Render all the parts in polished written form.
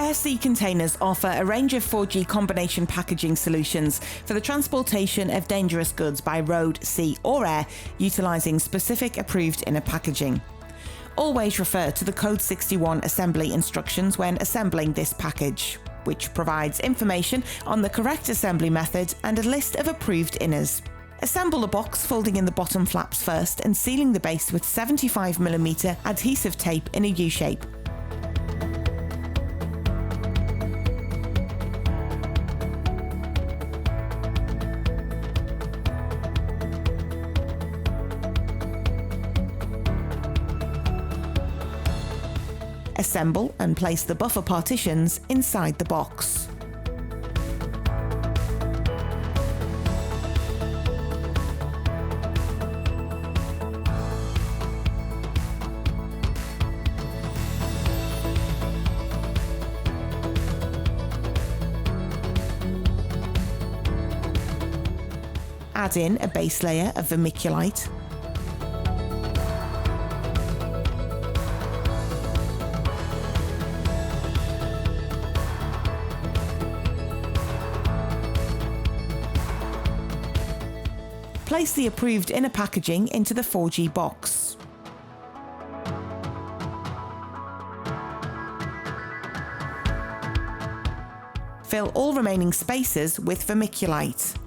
Air Sea Containers offer a range of 4G combination packaging solutions for the transportation of dangerous goods by road, sea or air, utilising specific approved inner packaging. Always refer to the Code 61 assembly instructions when assembling this package, which provides information on the correct assembly method and a list of approved inners. Assemble the box folding in the bottom flaps first and sealing the base with 75mm adhesive tape in a U-shape. Assemble and place the buffer partitions inside the box. Add in a base layer of vermiculite. Place the approved inner packaging into the 4G box. Fill all remaining spaces with vermiculite.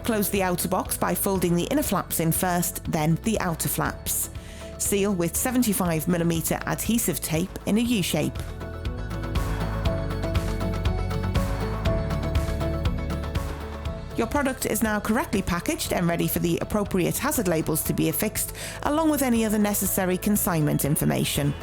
Close the outer box by folding the inner flaps in first, then the outer flaps. Seal with 75mm adhesive tape in a U-shape. Your product is now correctly packaged and ready for the appropriate hazard labels to be affixed, along with any other necessary consignment information.